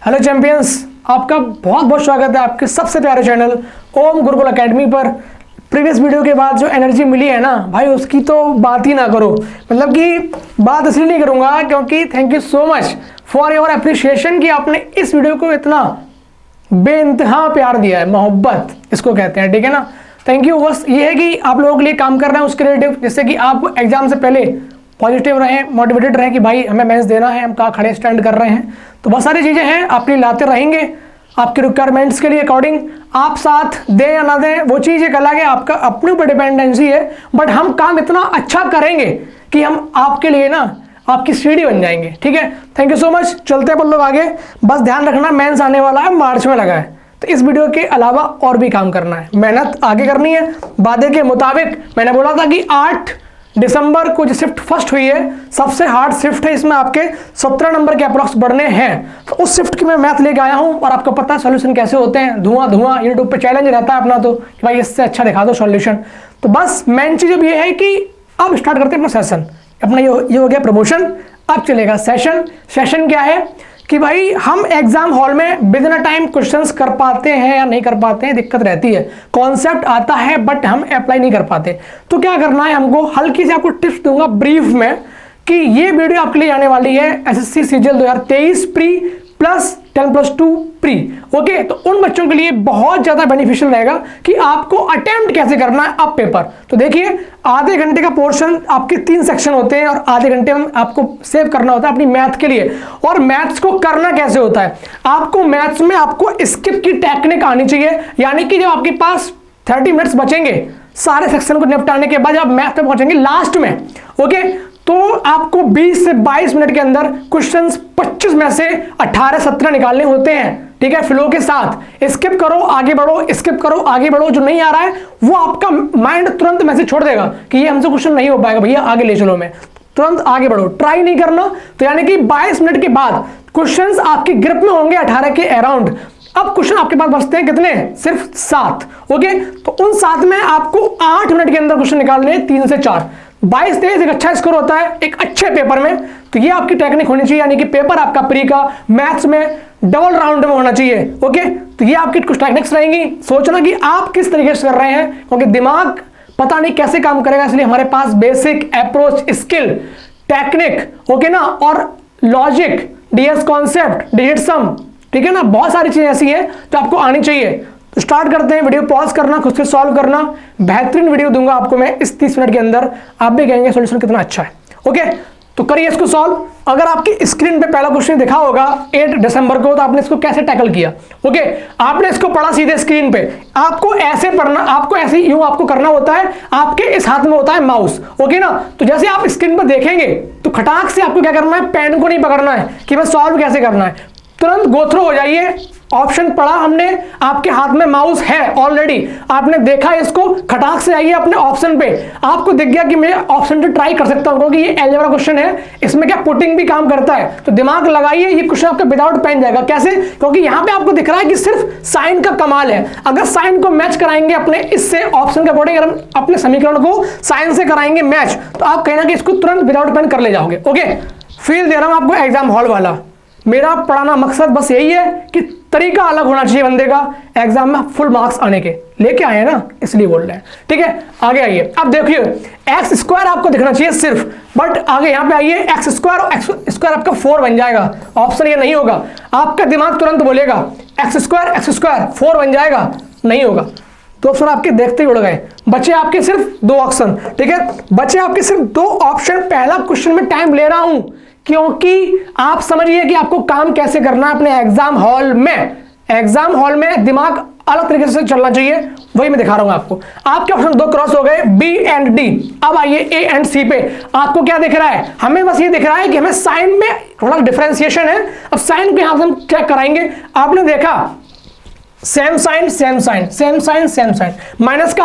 Hello champions, आपका बहुत बहुत स्वागत है आपके सबसे प्यारे चैनल ओम गुरुकुल एकेडमी पर। प्रीवियस वीडियो के बाद जो एनर्जी मिली है ना भाई, उसकी तो बात ही ना करो। मतलब कि बात इसलिए नहीं करूँगा क्योंकि thank you so much for your appreciation कि आपने इस वीडियो को इतना बेइंतहा प्यार दिया है। मोहब्बत इसको कहते हैं, ठीक है ना। Thank you. बस ये है कि आप लोगों के लिए काम कर रहे हैं उसके रिलेटिव, जिससे कि आप एग्जाम से पहले पॉजिटिव रहें, मोटिवेटेड रहें कि भाई हमें मेंस देना है, हम कहाँ खड़े स्टैंड कर रहे हैं। तो बहुत सारी चीज़ें हैं आपके लिए लाते रहेंगे आपके रिक्वायरमेंट्स के लिए अकॉर्डिंग। आप साथ दें या ना दें वो चीज़ एक अलग है, आपका अपने ऊपर डिपेंडेंसी है। बट हम काम इतना अच्छा करेंगे कि हम आपके लिए ना आपकी सीढ़ी बन जाएंगे, ठीक है। Thank you so much. चलते हैं अपन लोग आगे। बस ध्यान रखना मेंस आने वाला है, मार्च में लगा है, तो इस वीडियो के अलावा और भी काम करना है, मेहनत आगे करनी है। वादे के मुताबिक मैंने बोला था कि 8 दिसंबर को जो शिफ्ट फर्स्ट हुई है सबसे हार्ड शिफ्ट है, इसमें आपके 17 नंबर के अप्रॉक्स बढ़ने हैं। तो उस शिफ्ट की मैं मैथ लेके आया हूं और आपको पता है सॉल्यूशन कैसे होते हैं। धुआं यूट्यूब पे चैलेंज रहता है अपना, तो कि भाई इससे अच्छा दिखा दो सॉल्यूशन। तो बस मेन चीज अब ये है कि अब स्टार्ट करते हैं अपना सेशन। अपना ये हो गया प्रमोशन, अब चलेगा सेशन। सेशन क्या है कि भाई हम एग्जाम हॉल में विदिन अ टाइम क्वेश्चंस कर पाते हैं या नहीं कर पाते हैं, दिक्कत रहती है। कॉन्सेप्ट आता है बट हम अप्लाई नहीं कर पाते। तो क्या करना है हमको, हल्की से आपको टिप्स दूंगा ब्रीफ में कि ये वीडियो आपके लिए आने वाली है SSC CGL 2023 pre plus 10+2 pre. Okay, तो उन बच्चों के लिए बहुत ज्यादा बेनिफिशियल रहेगा कि आपको अटेम्प्ट कैसे करना है अब पेपर। तो देखिए, आधे घंटे का पोर्शन आपके 3 सेक्शन होते हैं और आधे घंटे में आपको सेव करना होता है अपनी मैथ के लिए। और मैथ्स को करना कैसे होता है, आपको मैथ्स में आपको स्किप की टेक्निक आनी चाहिए। यानी कि जब आपके पास 30 मिनट्स बचेंगे सारे सेक्शन को निपटाने के बाद, जब आप मैथ पे पहुंचेंगे लास्ट में, ओके, तो आपको 20 से 22 मिनट के अंदर क्वेश्चंस 25 में से 18-17 निकालने होते हैं, ठीक है, फ्लो के साथ। स्किप करो आगे बढ़ो, स्किप करो आगे बढ़ो, जो नहीं आ रहा है वो आपका माइंड तुरंत मैसेज छोड़ देगा कि ये हमसे क्वेश्चन नहीं हो पाएगा भैया, आगे ले चलो। मैं तुरंत आगे बढ़ो, ट्राई नहीं करना। तो यानी कि 22 मिनट के बाद क्वेश्चंस आपकी ग्रिप में होंगे 18 के अराउंड। अब क्वेश्चन आपके पास बचते हैं कितने, सिर्फ 7। ओके, तो उन 7 में आपको 8 मिनट के अंदर क्वेश्चन निकालने हैं, 3 से 4। 22-23 एक अच्छा स्कोर होता है एक अच्छे पेपर में। तो ये आपकी टेक्निक होनी चाहिए, यानी कि पेपर आपका प्री का मैथ्स में डबल राउंड में होना चाहिए। ओके, तो ये आपकी कुछ टेक्निक्स रहेंगी। सोचना कि आप किस तरीके से कर रहे हैं, क्योंकि दिमाग पता नहीं कैसे काम करेगा, इसलिए हमारे पास basic approach, skill, technique, okay ना, और logic, DS concept, digit sum, ठीक है ना, बहुत सारी चीजें ऐसी हैं जो आपको आनी चाहिए। तो स्टार्ट करते हैं। वीडियो पॉज करना, खुद से सॉल्व करना। बेहतरीन वीडियो दूंगा आपको मैं इस 30 मिनट के अंदर, आप भी कहेंगे सॉल्यूशन कितना अच्छा है। ओके, तो करिए इसको सॉल्व। अगर आपकी स्क्रीन पे पहला क्वेश्चन दिखा होगा 8 दिसंबर को, तो आपने इसको कैसे टैकल किया। ओके, आपने इसको पढ़ा सीधे स्क्रीन पे। आपको ऐसे पढ़ना, आपको ऐसे यूं आपको करना होता है, आपके इस हाथ में होता है माउस, ओके ना। तो जैसे आप स्क्रीन पर देखेंगे तो खटाक से आपको क्या करना है, पेन को नहीं पकड़ना है कि मैं सॉल्व कैसे करना है, तुरंत गो थ्रू हो जाइए। ऑप्शन पढ़ा हमने, आपके हाथ में माउस है ऑलरेडी, आपने देखा इसको, खटाक से आइए अपने ऑप्शन पे। आपको दिख गया कि मैं ऑप्शन पे ट्राई कर सकता हूं क्योंकि ये अलजेब्रा क्वेश्चन है, इसमें क्या पुटिंग भी काम करता है। तो दिमाग लगाइए, ये क्वेश्चन आपका विदाउट पेन जाएगा। कैसे, क्योंकि यहां पे आपको दिख रहा है कि सिर्फ साइन का कमाल है। अगर साइन को मैच कराएंगे अपने इससे ऑप्शन के अकॉर्डिंग, अगर अपने समीकरण को साइन से कराएंगे मैच, तो आप कहना कि इसको तुरंत विदाउट पेन कर ले जाओगे। ओके, फील दे रहा हूं आपको एग्जाम हॉल वाला। मेरा पढ़ाना मकसद बस यही है कि तरीका अलग होना चाहिए बंदे का, एग्जाम में फुल मार्क्स आने के। लेके आए हैं ना, इसलिए बोल रहे हैं, ठीक है। आगे आइए, अब देखिए एक्स स्क्वायर आपको दिखना चाहिए सिर्फ, बट आगे यहाँ पे आइए, एक्स स्क्वायर और एक्स स्क्वायर आपका 4 बन जाएगा। ऑप्शन ये नहीं होगा, आपका दिमाग तुरंत बोलेगा एक्स स्क्वायर 4 बन जाएगा, नहीं होगा। तो ऑप्शन आपके देखते ही उड़ गए, बचे आपके सिर्फ 2 ऑप्शन, ठीक है, बचे आपके सिर्फ 2 ऑप्शन। पहला क्वेश्चन में टाइम ले रहा हूं क्योंकि आप समझिए कि आपको काम कैसे करना है अपने एग्जाम हॉल में। एग्जाम हॉल में दिमाग अलग तरीके से चलना चाहिए, वही मैं दिखा रहा हूं आपको। आपके ऑप्शन 2 क्रॉस हो गए, बी एंड डी। अब आइए ए एंड सी पे। आपको क्या दिख रहा है, हमें बस ये दिख रहा है कि हमें साइन में थोड़ा डिफरेंशिएशन है। अब साइन को यहां से हम चेक कराएंगे। आपने देखा same sine same sine same sine same sine, minus का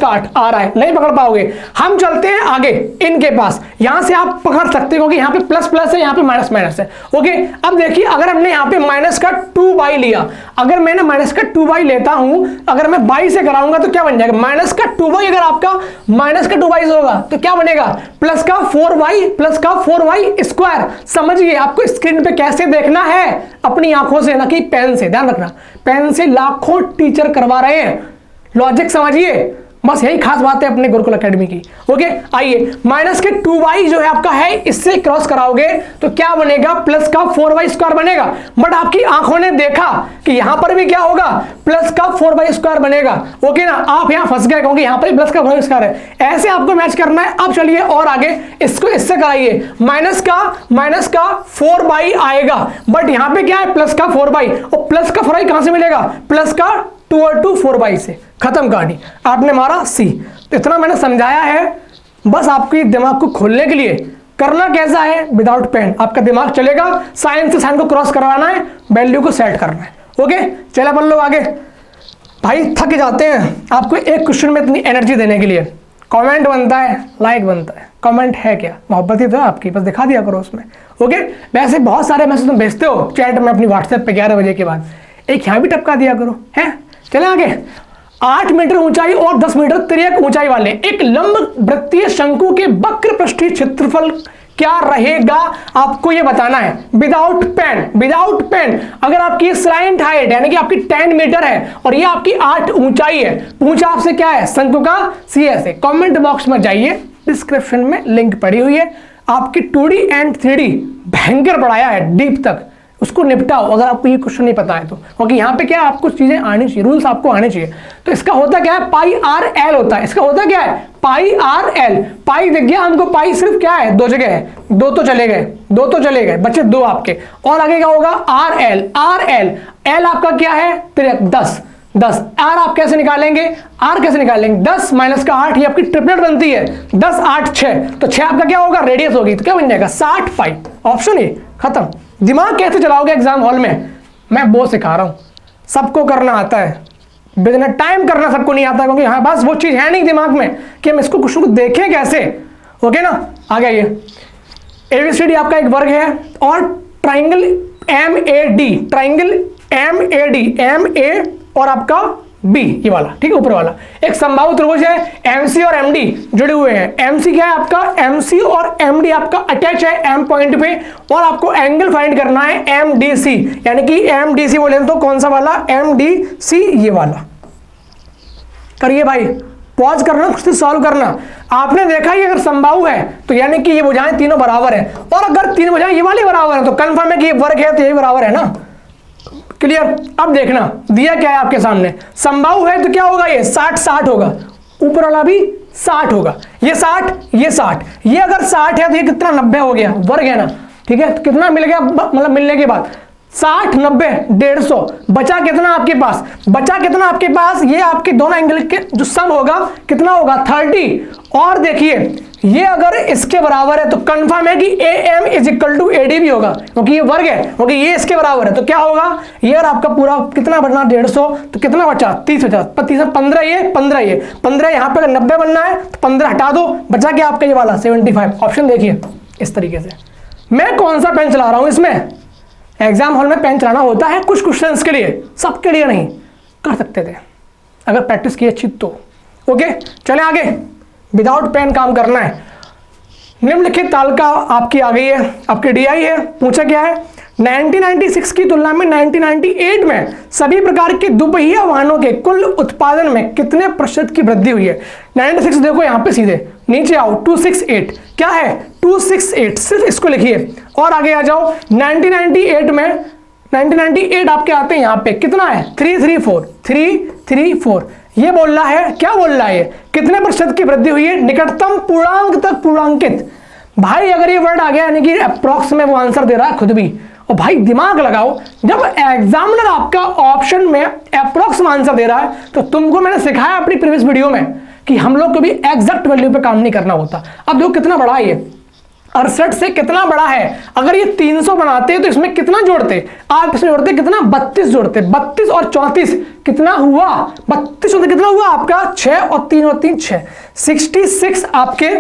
8 आ रहा है, नहीं पकड़ पाओगे। हम चलते हैं आगे इनके पास, यहां से आप पकड़ सकते हो क्योंकि यहां पे प्लस प्लस है, यहां पे माइनस माइनस है। ओके, अब देखिए अगर हमने यहां पे माइनस का 2y लिया, अगर मैंने माइनस का 2y लेता हूं, अगर मैं बाई से कराऊंगा तो क्या बन जाएगा, माइनस का 2y अगर आपका माइनस का 2y होगा तो क्या बनेगा, प्लस का 4y स्क्वायर। समझिए आपको स्क्रीन पे कैसे देखना है, अपनी आंखों से ना कि पेन से, ध्यान रखना पेन से लाखों टीचर करवा रहे हैं, लॉजिक समझिए, बस यही खास बात है अपने गुरुकुल एकेडमी की। ओके, आइए माइनस के 2y जो है आपका है, इससे क्रॉस कराओगे तो क्या बनेगा, प्लस का 4y स्क्वायर बनेगा। बट आपकी आंखों ने देखा कि यहां पर भी क्या होगा, प्लस का 4y स्क्वायर बनेगा। ओके ना, आप यहां फंस गए क्योंकि यहां पर प्लस का 4y स्क्वायर है, ऐसे आपको मैच करना है। अब चलिए और आगे इसको इससे कराइए, माइनस का 4y आएगा, बट यहां पे क्या है, प्लस का 4y, और प्लस का 4y कहां से मिलेगा, प्लस का 2/4y से, खत्म कहानी, आपने मारा सी। तो इतना मैंने समझाया है, बस आपके दिमाग को खोलने के लिए। करना कैसा है, विदाउट पेन आपका दिमाग चलेगा, साइन से साइन को क्रॉस करवाना है, वैल्यू को सेट करना है। ओके, चले अपन लोग आगे। भाई थक जाते हैं आपको एक क्वेश्चन में इतनी एनर्जी देने के लिए, कमेंट बनता है, लाइक बनता है, कमेंट है क्या, मोहब्बत ही तो आपकी, बस दिखा दिया करो उसमें। ओके, वैसे बहुत सारे मैसेज तुम भेजते हो चैट में अपनी व्हाट्सएप पे 11 बजे के बाद, एक यहाँ भी टपका दिया करो, है। चले आगे, 8 मीटर ऊंचाई और 10 मीटर तिर्यक ऊंचाई वाले एक लंब वृत्तीय शंकु के वक्र पृष्ठीय क्षेत्रफल क्या रहेगा, आपको ये बताना है विदाउट पेन। अगर आपकी स्लाइंट हाइट यानी कि आपकी 10 मीटर है और ये आपकी 8 ऊंचाई है, पूछा आपसे क्या है, शंकु का CS है। कमेंट बॉक्स में जाइए, डिस्क्रिप्शन में लिंक पड़ी हुई है, आपकी 2D एंड 3D भयंकर पढ़ाया है डीप तक, उसको निपटाओ अगर आपको ये क्वेश्चन नहीं पता है तो, क्योंकि यहाँ पे क्या है, आपको चीजें आनी चाहिए, रूल्स आपको आने चाहिए। तो इसका होता क्या है, पाई RL होता है, इसका होता क्या है, पाई RL। पाई दिख गया हमको, पाई सिर्फ क्या है, 2 जगह है, 2 तो चले गए, बच्चे 2 आपके, और आगे क्या होगा, RL L आपका क्या है, 10 R आप कैसे निकालेंगे, 10 माइनस का 8, ये आपकी ट्रिपलेट बनती है, 10 8 6, तो 6 आपका क्या होगा, रेडियस होगी, तो क्या बन जाएगा 60 पाई। ऑप्शन ए खत्म। दिमाग कैसे चलाओगे एग्जाम हॉल में, मैं वो सिखा रहा हूं, सबको करना आता है, बिजनेस टाइम करना सबको नहीं आता, क्योंकि हाँ बस वो चीज है नहीं दिमाग में कि हम इसको क्वेश्चन को देखें कैसे। ओके ना, आगे आइए। ABCD आपका एक वर्ग है और ट्राइंगल MA और आपका B, ये वाला ठीक है, ऊपर वाला एक समबाहु त्रिभुज है, MC और MD जुड़े हुए हैं। MC क्या है आपका, MC और MD आपका अटैच है M पॉइंट पे, और आपको एंगल फाइंड करना है MDC, यानी कि MDC बोले तो कौन सा वाला, MDC ये वाला। करिए भाई, पॉज करना, खुद से सॉल्व करना। आपने देखा ही अगर समबाहु है तो यानी कि ये भुजाएं तीनों बराबर है, और अगर 3 भुजाएं ये वाली बराबर है तो कंफर्म है कि ये वर्ग है, तो ये बराबर है ना। क्लियर। अब देखना दिया क्या है आपके सामने, समबाहु है तो क्या होगा, ये 60 होगा, ऊपर वाला भी 60 होगा, ये 60 ये अगर 60 है तो ये कितना 90 हो गया, वर्ग है ना, ठीक है। तो कितना मिल गया, मतलब मिलने के बाद 60 90 150, बचा कितना आपके पास, ये आपके दोनों एंगल के जो सम होगा कितना होगा 30। और देखिए ये अगर इसके बराबर है तो कंफर्म है कि AM = AD भी होगा, क्योंकि ये वर्ग है, क्योंकि ये इसके बराबर है, तो क्या होगा, ये और आपका पूरा कितना बनना 150, तो कितना बचा 30 बचा, 15 ये यहाँ पे 90 बनना है तो 15 हटा दो, बचा क्या आपका ये वाला 75। ऑप्शन देखिए इस तरीके से। मैं कौन सा पेन चला रहा हूं इसमें, एग्जाम हॉल में पेन चलाना होता है कुछ क्वेश्चंस के लिए, सबके लिए नहीं, कर सकते थे अगर प्रैक्टिस की अच्छी तो। ओके, चले आगे, विदाउट पेन काम करना है। निम्नलिखित तालिका आपकी आ गई है, आपकी DI है। पूछा क्या है, 1996 की तुलना में 1998 में सभी प्रकार के दुपहिया वाहनों के कुल उत्पादन में कितने प्रतिशत की वृद्धि हुई है। 96 देखो यहाँ पे सीधे नीचे आओ, 268 क्या है, 268 सिर्फ इसको लिखिए, और आगे आ जाओ 1998 में, 1998 आपके आते हैं यहाँ पे कितना है 334, ये बोल रहा है, क्या बोल रहा है, कितने प्रतिशत की वृद्धि हुई है, निकटतम पूर्णांक तक पूर्णांकित। भाई अगर ये वर्ड आ गया यानी कि अप्रॉक्स में वो आंसर दे रहा है खुद भी, और भाई दिमाग लगाओ, जब एग्जामिनर आपका ऑप्शन में अप्रॉक्स में आंसर दे रहा है तो तुमको मैंने सिखाया अपनी प्रीवियस वीडियो में कि हम लोग कभी एग्जैक्ट वैल्यू पे काम नहीं करना होता। अब देखो कितना बड़ा है ये, 68 से कितना बड़ा है? अगर ये 300 बनाते हैं तो इसमें कितना जोड़ते? आप इसमें जोड़ते कितना? 32 जोड़ते। 32 और 34 कितना हुआ? 32 और कितना हुआ आपका? 6 और 3 और 3 6। 66 आपके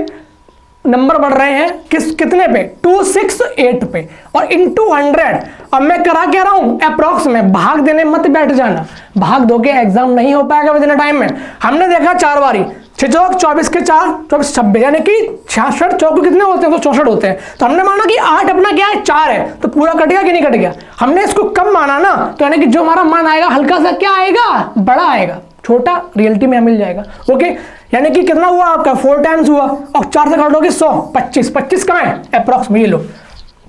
नंबर बढ़ रहे हैं कितने पे? 268 पे और इनटू 100। अब मैं करा क्या रहा हूं? अप्रॉक्स में। भाग देने मत बैठ जाना, भाग दो के एग्जाम नहीं हो पाएगा विदिन टाइम में। हमने देखा 4 बारी 6 चौक 24 के 4 24 26 यानी कि 66 चौक कितने होते हैं? तो 64 होते हैं। तो हमने माना कि 8 अपना क्या है? 4 है, तो पूरा कट गया कि नहीं कट गया? हमने इसको कम माना ना, तो यानी कि जो हमारा मान आएगा हल्का सा क्या आएगा? बड़ा आएगा, छोटा रियलिटी में मिल जाएगा। ओके, यानी कि कितना हुआ आपका? 4 टाइम्स हुआ और 4 से काटोगे 100, 25 25 कहाँ है? अप्रॉक्स में। ये लो,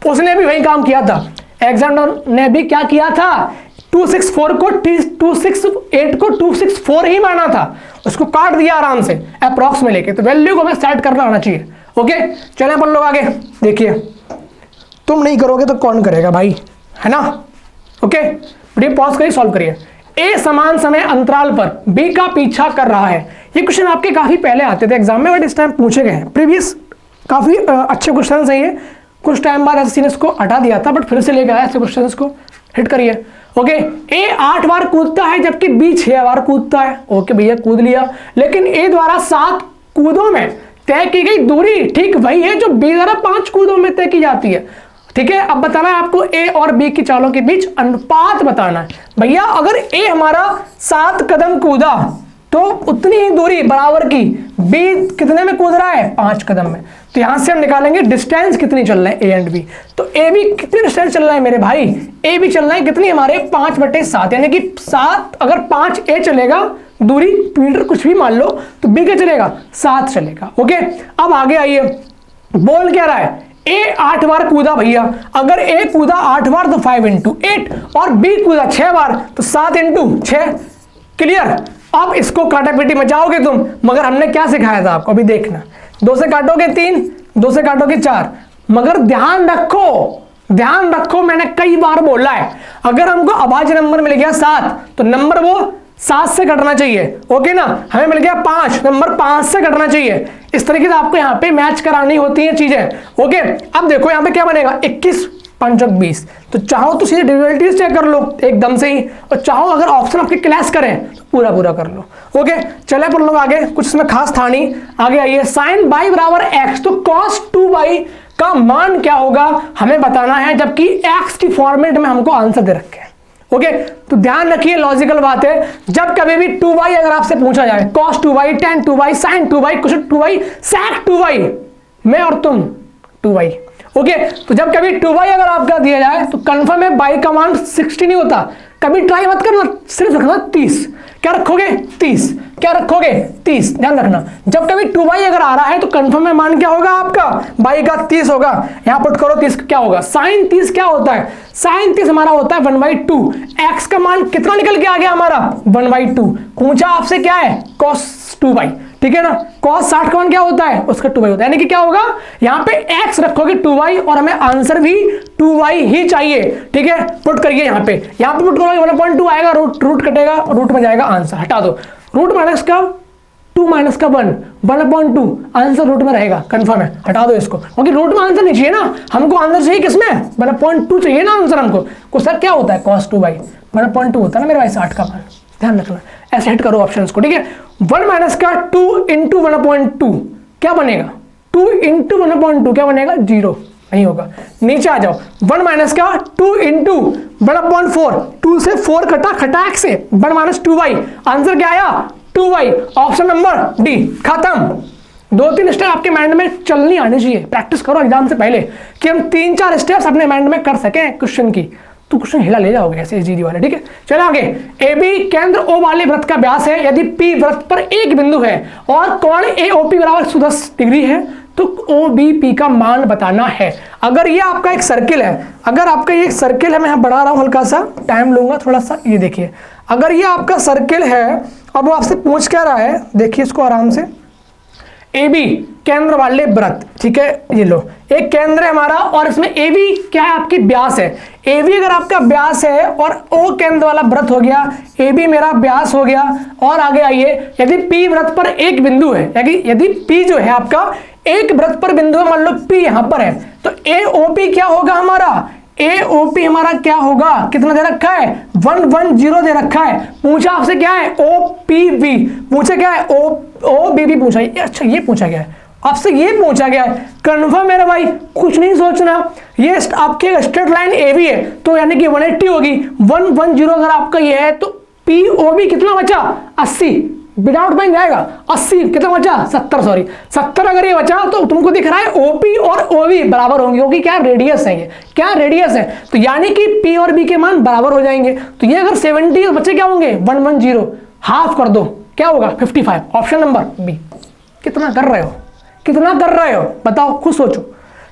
उसने भी वही काम किया था, एग्जामिनर ने भी क्या किया था? 264 को 268 को 264 ही माना था, उसको काट दिया आराम से अप्रॉक्स में लेके। तो वैल्यू को हमें सेट करना आना चाहिए। ओके, चलें अपन लोग आगे। देखिए, तुम नहीं करोगे तो कौन करेगा भाई, है ना? ओके, वीडियो पॉज करिए, सॉल्व करिए। ए समान समय अंतराल पर बी का पीछा कर रहा है। ये क्वेश्चन आपके काफी पहले आते थे एग्जाम में, बट इस टाइम पूछे गए हैं। प्रीवियस काफी अच्छे क्वेश्चन है ये। कुछ टाइम बाद ऐसे इसको हटा दिया था, बट फिर से लेकर आया ऐसे क्वेश्चन को। हिट करिए। ओके, ए 8 बार कूदता है जबकि बी 6 बार कूदता है। ओके भैया, कूद लिया, लेकिन ए द्वारा 7 कूदों में तय की गई दूरी ठीक वही है जो बी द्वारा 5 कूदों में तय की जाती है। ठीक है, अब बताना है आपको ए और बी की चालों के बीच अनुपात बताना है। भैया अगर ए हमारा 7 कदम कूदा तो उतनी ही दूरी बराबर की बी कितने में कूद रहा है? 5 कदम में। तो यहां से हम निकालेंगे डिस्टेंस कितनी चल रहा है ए एंड बी। तो ए बी कितनी डिस्टेंस चल रहा है मेरे भाई? ए बी चल रहा है कितनी हमारे? 5/7, यानी कि 7 अगर 5 ए चलेगा दूरी, मीटर कुछ भी मान लो, तो बी क्या चलेगा? 7 चलेगा। ओके, अब आगे आइए, बोल क्या रहा है? ए 8 बार कूदा भैया, अगर ए कूदा 8 बार तो 5 × 8 और बी कूदा 6 बार तो 7 × 6। क्लियर? अब इसको काटापीटी में जाओगे तुम, मगर हमने क्या सिखाया था आपको? अभी देखना, 2 से काटोगे 3, 2 से काटोगे 4, मगर ध्यान रखो मैंने कई बार बोला है, अगर हमको अभाज्य नंबर मिल गया 7 तो नंबर वो 7 से कटना चाहिए। ओके ना? हमें मिल गया 5, नंबर 5 से कटना चाहिए। इस तरीके से आपको यहाँ पे मैच करानी होती है चीजें। ओके, अब देखो यहाँ पे क्या बनेगा? 21 5 × 20। तो चाहो तो सीधे डिविडेंड चेक कर लो एकदम से ही, और चाहो अगर ऑप्शन आपके क्लास करें तो पूरा कर लो। ओके, चले पर लोग आगे, कुछ इसमें खास था नहीं। आगे आइए, साइन बाई बराबर x, तो cos 2y का मान क्या होगा हमें बताना है, जबकि x की फॉर्मेट में हमको आंसर दे रखे हैं। ओके, तो ध्यान रखिए, लॉजिकल बात है, जब कभी भी 2y अगर आपसे पूछा जाए, cos 2y, tan 2y, sin 2y, cos 2y, sec 2y, मैं और तुम 2y। ओके, तो जब कभी 2y अगर आपका दिया जाए तो कंफर्म है y का मान 60 नहीं होता। कभी ट्राई मत करना, सिर्फ रखना 30। क्या रखोगे? 30। क्या रखोगे? 30। ध्यान रखना, जब कभी 2y अगर आ रहा है तो कंफर्म में मान क्या होगा आपका? y का 30 होगा। यहां पुट करो 30, क्या होगा? साइन 30 क्या होता है? साइन 30 हमारा होता है 1/2। x का मान कितना निकल के आ गया हमारा? 1/2। पूछा आपसे क्या है? cos 2y, ठीक है ना? cos 60 का मान क्या होता है? उसका 2y होता है, यानी कि क्या होगा? यहाँ पे x रखोगे 2y और हमें आंसर भी 2y ही चाहिए। ठीक है, पुट करिए यहाँ पे पुट करोगे 1/2 आएगा, रूट कटेगा, रूट में जाएगा आंसर। हटा दो, रूट माइनस का 2 माइनस का 1, 1/2 आंसर रूट में रहेगा, कंफर्म है। हटा दो इसको, क्योंकि रूट में आंसर नहीं चाहिए ना, हमको आंसर चाहिए किसमें? 1/2 चाहिए ना आंसर हमको। को सर क्या होता है? cos 2y 1/2 होता है ना मेरे भाई 60 का मान। ध्यान रखना, ऐसे हिट करो ऑप्शंस को। ठीक है, 1 माइनस का 2 × 1/2 क्या बनेगा? 2 × 1/2 क्या बनेगा? 0 नहीं होगा। नीचे आ जाओ, 1 माइनस का 2 × 1/4, 2 से 4 खटा x से 1 माइनस 2y, आंसर क्या आया? 2y। ऑप्शन नंबर डी, खत्म। 2-3 स्टेप आपके माइंड में चलनी आनी चाहिए, प्रैक्टिस करो एग्जाम से पहले कि हम 3-4 स्टेप्स अपने माइंड में कर सकें क्वेश्चन की, तो क्वेश्चन हिला ले जाओगे ऐसे इजी वाले। ठीक है, चलो आगे। ए बी केंद्र ओ वाले वृत्त का व्यास है, यदि पी वृत्त पर एक बिंदु है और कोण एओपी बराबर 110 डिग्री है तो ओ बी पी का मान बताना है। अगर ये आपका एक सर्किल है, अगर आपका ये सर्किल है, मैं यहाँ बढ़ा रहा हूँ, हल्का सा टाइम लूंगा थोड़ा सा। ये देखिए, अगर ये आपका सर्किल है, अब वो आपसे पूछ क्या रहा है, देखिए इसको आराम से। ए बी केंद्र वाले वृत्त, ठीक है, ये लो एक केंद्र है हमारा और इसमें ए बी क्या है? आपकी व्यास है। ए बी अगर आपका व्यास है और ओ केंद्र वाला वृत्त हो गया, ए बी मेरा व्यास हो गया। और आगे आइए, यदि पी वृत्त पर एक बिंदु है, यदि पी जो है आपका एक वृत्त पर बिंदु है, मान लो P यहां पर है, तो AOP क्या होगा हमारा, AOP हमारा क्या होगा, कितना दे रखा है 110 दे रखा है। पूछा आपसे क्या है OPB, पूछा क्या है OBB पूछा है। अच्छा ये पूछा गया है आपसे, ये पूछा गया है, कन्फर्म मेरा भाई, कुछ नहीं सोचना। ये आपके स्ट्रेट लाइन AB है तो यानी कि 180 होगी, 110 अगर आपका ये है तो POB कितना बचा 80, विदाउट बाइंग जाएगा 80, कितना बचा 70, सॉरी 70 अगर ये बचा तो तुमको दिख रहा है OP और OB बराबर होंगे, क्योंकि क्या रेडियस है, ये क्या रेडियस है, तो यानी कि P और B के मान बराबर हो जाएंगे। तो ये अगर 70 तो बच्चे क्या होंगे 110, हाफ कर दो क्या होगा 55, ऑप्शन नंबर बी। कितना कर रहे हो, कितना कर रहे हो बताओ, खुद सोचो,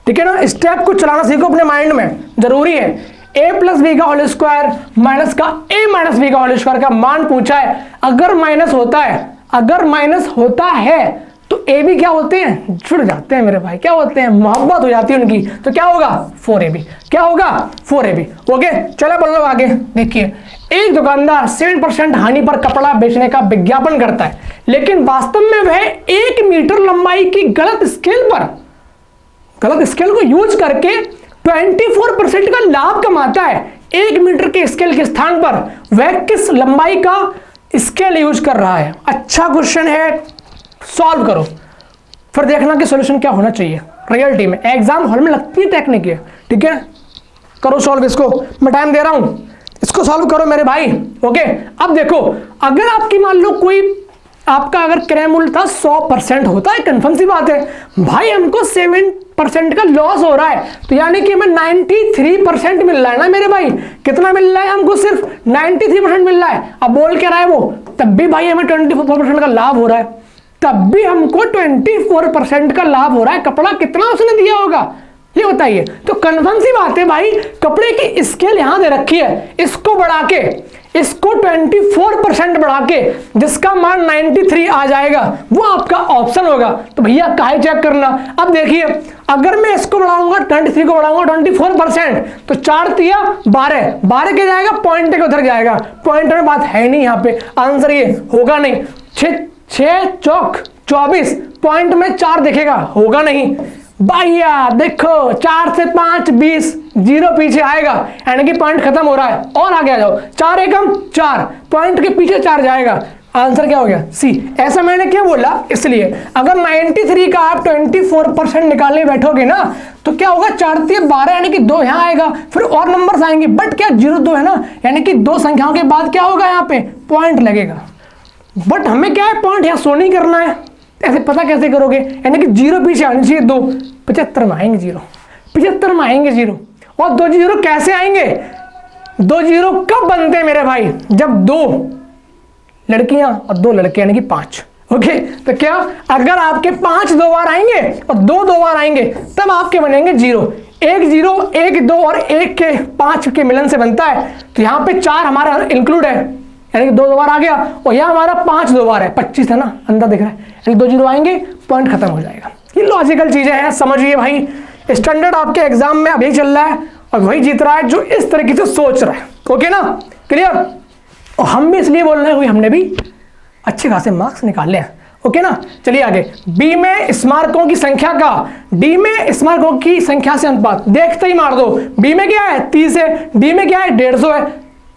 ठीक है ना। स्टेप को चलाना सीखो अपने माइंड में, जरूरी है। a प्लस बी का होल स्क्वायर माइनस का a माइनस बी का होल स्क्वायर का मान पूछा है, अगर माइनस होता है, अगर माइनस होता है तो a भी क्या होते हैं, जुड़ जाते हैं मेरे भाई, क्या होते हैं, मोहब्बत हो जाती है उनकी, तो क्या होगा 4ab, क्या होगा 4ab। ओके चलो बोल लो आगे। देखिए एक दुकानदार 7% हानि पर कपड़ा बेचने का विज्ञापन करता है, लेकिन वास्तव में वह 1 मीटर लंबाई की गलत स्केल को यूज करके 24% का लाभ कमाता है। 1 मीटर के स्केल के स्थान पर वह किस लंबाई का स्केल यूज कर रहा है। अच्छा क्वेश्चन है, सॉल्व करो फिर देखना कि सॉल्यूशन क्या होना चाहिए। रियलिटी में एग्जाम हॉल में लगती है टेक्निक है, ठीक है। करो सॉल्व इसको, मैं टाइम दे रहा हूं, इसको सॉल्व करो मेरे भाई। ओके अब देखो, अगर आपकी मान लो कोई आपका अगर क्रय मूल्य था 100% होता है, कंफर्म सी बात है भाई, हमको 7% का लॉस हो रहा है, तो यानी कि हमें 93% मिल रहा है ना मेरे भाई। कितना मिल रहा है हमको, सिर्फ 93% मिल रहा है। अब बोल के रहा है वो, तब भी भाई हमें 24% का लाभ हो रहा है, तब भी हमको 24% का लाभ हो रहा है। कपड़ा कितना उसने दिया होगा ये बताइए। तो कन्फर्म सी बात है भाई, कपड़े की स्केल यहां दे रखी है, इसको बढ़ा के, इसको 24% बढ़ा के जिसका मान 93 आ जाएगा वो आपका ऑप्शन होगा। तो भैया काहे चेक करना। अब देखिए अगर मैं इसको बढ़ाऊंगा 23 को बढ़ाऊंगा 24%, तो 4 तिया 12 के जाएगा, पॉइंट के उधर जाएगा, पॉइंट में बात है नहीं यहाँ पे, आंसर ये होगा नहीं। 6 चौक 24, पॉइंट में 4 दिखेगा, होगा नहीं भैया। देखो 4 से 5 20, 0 पीछे आएगा, यानी कि पॉइंट खत्म हो रहा है। और आगे आ जाओ, 4 एकम 4, पॉइंट के पीछे 4 जाएगा, आंसर क्या हो गया सी। ऐसा मैंने क्या बोला, इसलिए अगर 93 का आप 24% निकालने बैठोगे ना तो क्या होगा, 4 से 12 यानी कि 2 यहाँ आएगा, फिर और नंबर्स आएंगे, बट क्या 0 2 है ना, यानी कि 2 संख्याओं के बाद क्या होगा, यहाँ पे पॉइंट लगेगा। बट हमें क्या है, पॉइंट यहाँ शो नहीं करना है, ऐसे पता कैसे करोगे, यानी कि 0 पीछे आनी चाहिए 2, 75 में आएंगे 0, 75 में आएंगे 0, और 2 0 कैसे आएंगे, 2 0 कब बनते हैं मेरे भाई, जब 2 लड़कियां और 2 लड़के यानी कि 5। ओके तो क्या अगर आपके 5 2 बार आएंगे और 2 2 बार आएंगे तब आपके बनेंगे 0, 1 0 1 2 और 1 के 5 के मिलन से बनता है। तो यहाँ पे 4 हमारा इंक्लूड है, यानी कि 2 2 बार आ गया, और यहाँ हमारा 5 2 बार है, 25 है ना, अंदर दिख रहा है, यानी 2 0 आएंगे, पॉइंट खत्म हो जाएगा। ये लॉजिकल चीजें हैं, समझिए भाई। स्टैंडर्ड आपके एग्जाम में अभी चल रहा है और वही जीत रहा है जो इस तरीके से सोच रहा है। ओके ना, क्लियर। और हम भी इसलिए बोल रहे हैं, हमने भी अच्छे खासे मार्क्स निकाले हैं। ओके ना, चलिए आगे। बी में स्मारकों की संख्या का डी में स्मारकों की संख्या से अनुपात, देखते ही मार दो। बी में क्या है 30 है, डी में क्या है 150 है,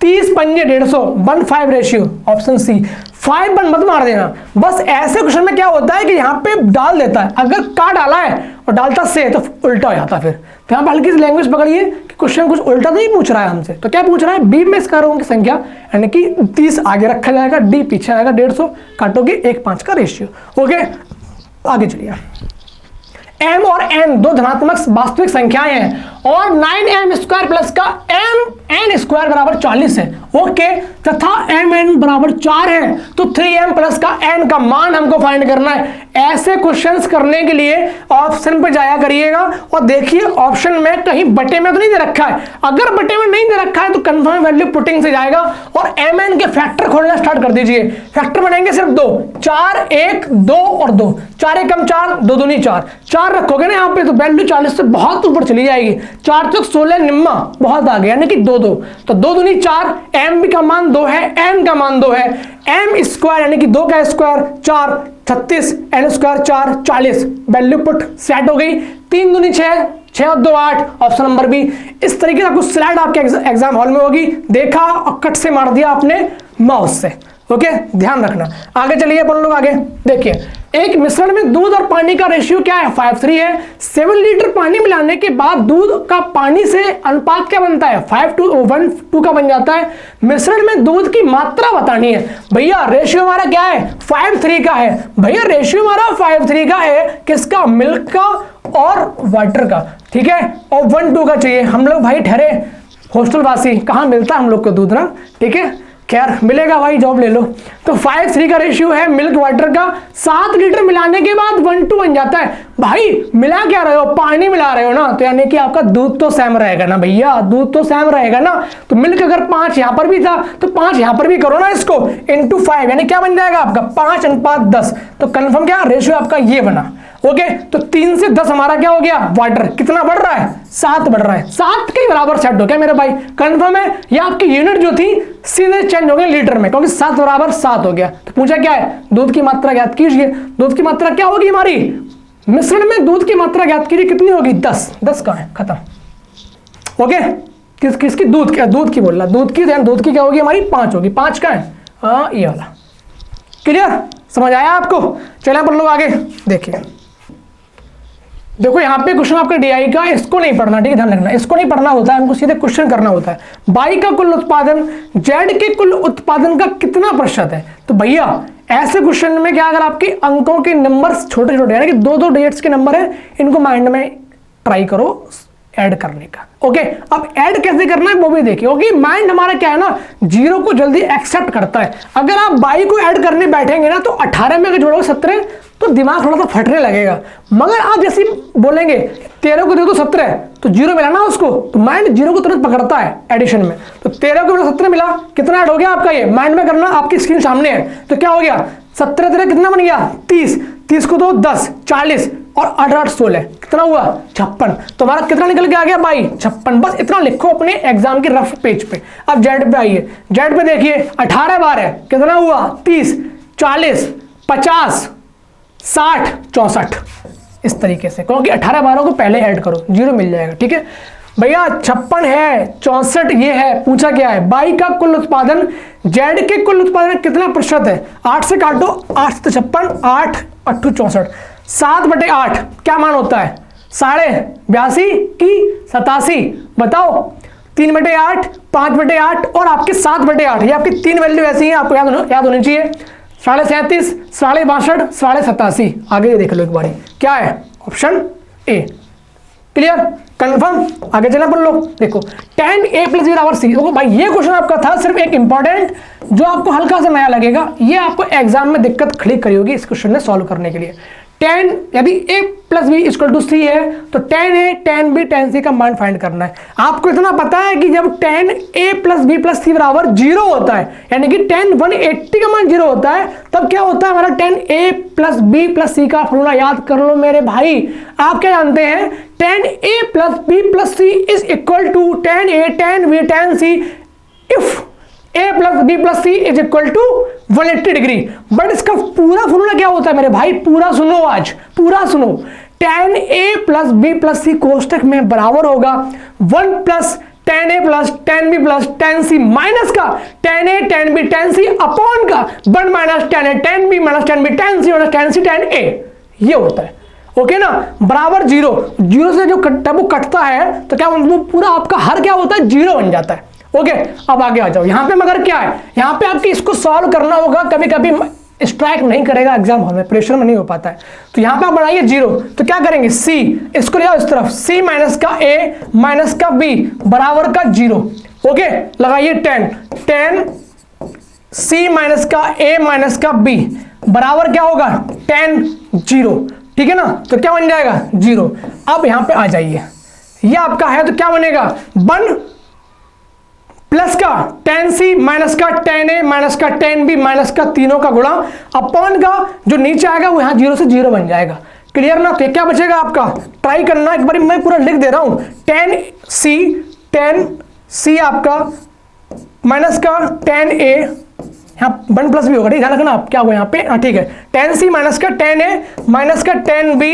30 पंजे 150, 1:5 रेशियो, ऑप्शन सी। 5 1 मत मार देना, बस ऐसे क्वेश्चन में क्या होता है कि यहाँ पे डाल देता है, अगर का डाला है और डालता से तो उल्टा हो जाता फिर। तो यहाँ पे हल्की सी लैंग्वेज पकड़िए कि क्वेश्चन कुछ उल्टा नहीं पूछ रहा है हमसे, तो क्या पूछ रहा है, बी में स्मारकों की संख्या यानी कि 30 आगे रखा जाएगा, डी पीछे आएगा, 150 काटोगे 1:5 का रेशियो। ओके आगे चलिए। m और n दो धनात्मक वास्तविक संख्याएं हैं और 9m² प्लस का mn² बराबर 40 है। ओके तथा mn बराबर 4 है, तो 3m प्लस का n का मान हमको फाइंड करना है। ऐसे क्वेश्चंस करने के लिए ऑप्शन पे जाया करिएगा और देखिए ऑप्शन में कहीं बटे में तो नहीं दे रखा है, अगर बटे में नहीं दे रखा है तो कंफर्म वैल्यू पुटिंग से जाएगा और mn के फैक्टर खोलना स्टार्ट कर दीजिए। फैक्टर बनेंगे सिर्फ 2, 4 1 2 और 2, 4 एकम 4, 2 दूनी 4, 4 रखोगे ना यहाँ पे तो वैल्यू 40 से बहुत ऊपर चली जाएगी। 4 चौक 16 निम्मा बहुत आगे, यानी कि 2 2, तो 2 दूनी 4, m का मान 2 है, n का मान 2 है, m स्क्वायर यानी कि 2 का square 4, 36, n square 4, 40। Value put set हो गई, 3 दूनी 6, 6 और 2 8, ऑप्शन नंबर बी। इस तरीके का कुछ स्लाइड आपके एग्जाम हॉल में होगी, देखा और कट से मार दिया आपने माउस से। ओके, ध्यान रखना। आगे चलिए अपन लोग आगे देखिए, एक मिश्रण में दूध और पानी का रेशियो क्या है, 5:3 है। 7 लीटर पानी मिलाने के बाद दूध का पानी से अनुपात क्या बनता है, 5:1 का बन जाता है। मिश्रण में दूध की मात्रा बतानी है। भैया रेशियो हमारा क्या है, 5:3 का है। भैया रेशियो हमारा 5:3 का है, किसका, मिल्क का और वाटर का, ठीक है। और 1:2 का चाहिए। हम लोग भाई ठहरे हॉस्टल वासी, कहाँ मिलता है हम लोग को दूध ना, ठीक है। खैर मिलेगा भाई, जॉब ले लो। तो 5:3 का रेशियो है मिल्क वाटर का। 7 लीटर मिलाने के बाद 1:2 बन जाता है। भाई मिला क्या रहे हो, पानी मिला रहे हो ना, तो यानी कि आपका दूध तो सेम रहेगा ना भैया, दूध तो सेम रहेगा ना। तो मिल्क अगर 5 यहां पर भी था तो 5 यहां पर भी करो ना, इसको इंटू 5, यानी क्या बन जाएगा आपका 5:10। तो कंफर्म क्या रेशियो आपका ये बना। ओके, तो 3 से 10 हमारा क्या हो गया, वाटर कितना बढ़ रहा है, 7 बढ़ रहा है। 7 के बराबर सेट हो गया मेरे भाई, कंफर्म है। ये आपकी यूनिट जो थी सीधे चेंज हो गई लीटर में, क्योंकि 7 बराबर 7 हो गया। तो पूछा क्या है, दूध की मात्रा ज्ञात कीजिए। दूध की मात्रा क्या होगी हमारी, मिश्रण में दूध की मात्रा ज्ञात कीजिए, कितनी होगी, 10। 10 का है, खत्म। ओके, किसकी, दूध की बोल रहा, दूध की क्या होगी हमारी, 5 होगी। 5 का है, हाँ ये वाला। क्लियर, समझ आया आपको। चलिए अपन लोग आगे देखिए। देखो यहाँ पे क्वेश्चन आपका डीआई का, इसको नहीं पढ़ना, ठीक है, ध्यान रखना, इसको नहीं पढ़ना होता है, हमको सीधे क्वेश्चन करना होता है। बाई का कुल उत्पादन जेड के कुल उत्पादन का कितना प्रतिशत है। तो भैया ऐसे क्वेश्चन में क्या, अगर आपके अंकों के नंबर छोटे छोटे यानी कि 2-2 डिजिट्स के नंबर है, इनको माइंड में ट्राई करो ऐड करने का। ओके, अब ऐड कैसे करना है वो भी देखिए। ओके, माइंड हमारा क्या है ना, 0 को जल्दी एक्सेप्ट करता है। अगर आप 22 को ऐड करने बैठेंगे ना तो 18 में अगर जोड़ोगे 17 तो दिमाग थोड़ा सा फटने लगेगा। मगर आप जैसे बोलेंगे 13 को दे दो 17 तो 0 मिला ना उसको, तो माइंड 0 को तुरंत पकड़ता है एडिशन में। तो 13 को 17 मिला, कितना ऐड हो गया आपका, ये माइंड में करना, आपकी स्क्रीन सामने है। तो क्या हो गया, 17 कितना बन गया, 30। 30 को दो 10, 40 और 8 16 कितना हुआ, 56। तो हमारा कितना निकल के आ गया भाई, 56। बस इतना लिखो अपने एग्जाम के रफ पेज पे। अब जेड पे आइए, जेड पे देखिए 18 बार है, कितना हुआ, 30, 40, 50, 60, 64। इस तरीके से, क्योंकि 18 बारों को पहले ऐड करो, 0 मिल जाएगा, ठीक है भैया। 56 है, 64 ये है। पूछा क्या है, 22 का कुल उत्पादन जेड के कुल उत्पादन कितना प्रतिशत है। 8 से काटो, 8 से 56, 8 8 64, 7/8 क्या मान होता है, 82.5 की 87। बताओ, 3/8, 5/8 और आपके 7/8, ये आपकी 3 वैल्यू ऐसी हैं, आपको याद होनी चाहिए। 37.5, 62.5, 87। आगे देख लो एक बारी, क्या है, ऑप्शन ए। Clear, confirm. आगे चलना पढ़ लो। देखो tan a + b = c। देखो भाई ये क्वेश्चन आपका था सिर्फ एक इंपॉर्टेंट, जो आपको हल्का सा नया लगेगा, ये आपको एग्जाम में दिक्कत खड़ी करी होगी इस क्वेश्चन ने सॉल्व करने के लिए। tan यदि a + b = c है तो tan a, tan b, tan c का मान फाइंड करना है। आपको इतना पता है कि जब tan a + b + c = 0 होता है, यानी कि tan 180 का मान 0 होता है, तब क्या होता है हमारा tan a + b + c का फॉर्मूला याद कर लो मेरे भाई। आप क्या जानते हैं, tan a + b + c = tan a, tan b, tan c if a + b + c = 180 degree. But इसका पूरा फॉर्मूला क्या होता है मेरे भाई, पूरा सुनो, आज पूरा सुनो। tan a + b + c कोष्टक में बराबर होगा 1 + tan a + tan b + tan c minus का tan a, tan b, tan c upon का 1 - tan a, tan b - tan b, tan c - tan c, tan a। ये होता है, ओके ना, बराबर 0। 0 से जो वो कटता है तो क्या वो पूरा आपका हर क्या होता है, 0 बन जाता है। ओके, अब आगे आ जाओ। यहाँ पे मगर क्या है, यहाँ पे आपकी इसको सॉल्व करना होगा, कभी कभी स्ट्राइक नहीं करेगा एग्जाम हॉल में, प्रेशर में नहीं हो पाता है। तो यहाँ पे आप बनाइए 0, तो क्या करेंगे, c इसको ले आओ इस तरफ, c - का a - का b बराबर का 0। ओके, लगाइए tan c - का a - का b बराबर क्या होगा, tan 0, ठीक है ना। तो क्या बन जाएगा, 0। अब यहाँ पे आ जाइए, ये आपका है तो क्या बनेगा, 1 प्लस का tan c माइनस का tan a माइनस का tan b माइनस का तीनों का गुणा अपॉन का जो नीचे आएगा वो यहाँ 0 से 0 बन जाएगा। क्लियर ना। तो क्या बचेगा आपका, ट्राई करना एक बार, मैं पूरा लिख दे रहा हूं। tan c आपका माइनस का tan a यहाँ 1 प्लस भी होगा, ठीक है, ध्यान रखना आप क्या होगा यहाँ पे, ठीक है, tan C माइनस का tan A माइनस का tan B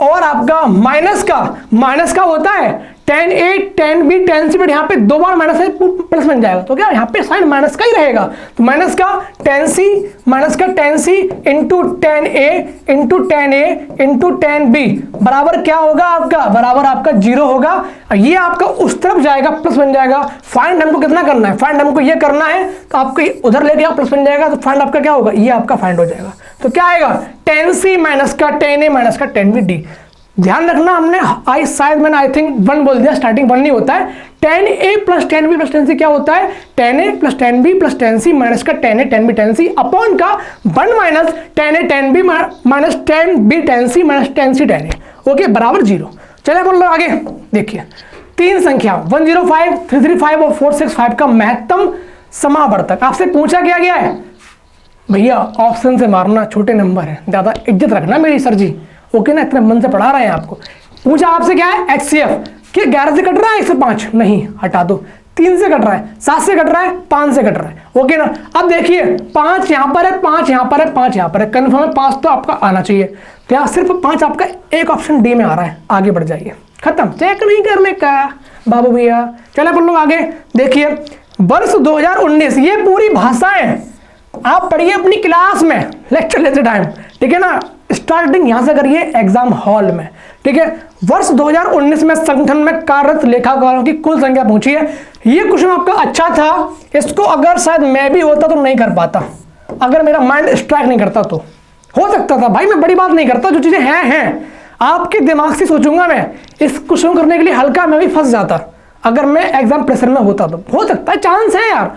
और आपका माइनस का होता है tan A tan B tan C, but यहाँ पे 2 बार माइनस है प्लस बन जाएगा, तो क्या यहाँ पे साइन माइनस का ही रहेगा, तो माइनस का tan C into tan A into tan B बराबर क्या होगा आपका, बराबर आपका 0 होगा। ये आपका उस तरफ जाएगा प्लस बन जाएगा। फाइंड हमको कितना करना है, फाइंड हमको ये करना है, तो आपको उधर ले गया प्लस बन जाएगा, तो फाइंड आपका क्या होगा, ये आपका फाइंड हो जाएगा। तो क्या आएगा, tan C माइनस का tan A माइनस का tan B D। ध्यान रखना हमने मैंने आई थिंक 1 बोल दिया, स्टार्टिंग 1 नहीं होता है। tan A plus tan B plus tan C क्या होता है, tan A plus tan B plus tan C minus का tan A tan B tan C upon का 1 minus tan A tan B minus tan B tan C minus tan C tan A, okay, बराबर 0। चलिए बोल लो आगे, देखिए 3 संख्या 105, 335 और 465 का महत्तम समावर्तक आपसे पूछा गया है। भैया ऑप्शन से मारना, छोटे नंबर है, ज्यादा इज्जत रखना मेरी सर जी, ओके ना, इतने मन से पढ़ा रहे हैं आपको। पूछा आपसे क्या है, HCF कि 11 से कट रहा है 105, नहीं हटा दो, 3 से कट रहा है, 7 से कट रहा है, 5 से कट रहा है, ओके ना। अब देखिए 5 यहाँ पर है, 5 यहाँ पर है, 5 यहाँ पर है, कन्फर्म है 5 तो आपका आना चाहिए, तो यहाँ सिर्फ 5 आपका एक ऑप्शन डी में आ रहा है। आगे बढ़ जाइए, खत्म, चेक नहीं करने का बाबू भैया। चले बोल लो आगे, देखिए वर्ष 2019, ये पूरी भाषाएं आप पढ़िए अपनी क्लास में, लेक्चर लेते टाइम, ठीक है ना, स्टार्टिंग यहां से करिए एग्जाम हॉल में, ठीक है। वर्ष 2019 में संगठन में कार्यरत लेखाकारों की कुल संख्या पूछी है। ये क्वेश्चन आपका अच्छा था, इसको अगर शायद मैं भी होता तो नहीं कर पाता, अगर मेरा माइंड स्ट्राइक नहीं करता तो हो सकता था। भाई मैं बड़ी बात नहीं करता, जो चीजें हैं आपके दिमाग से सोचूंगा मैं, इस क्वेश्चन करने के लिए हल्का मैं भी फंस जाता अगर मैं एग्जाम प्रेशर में होता, तो हो सकता है, चांस है यार।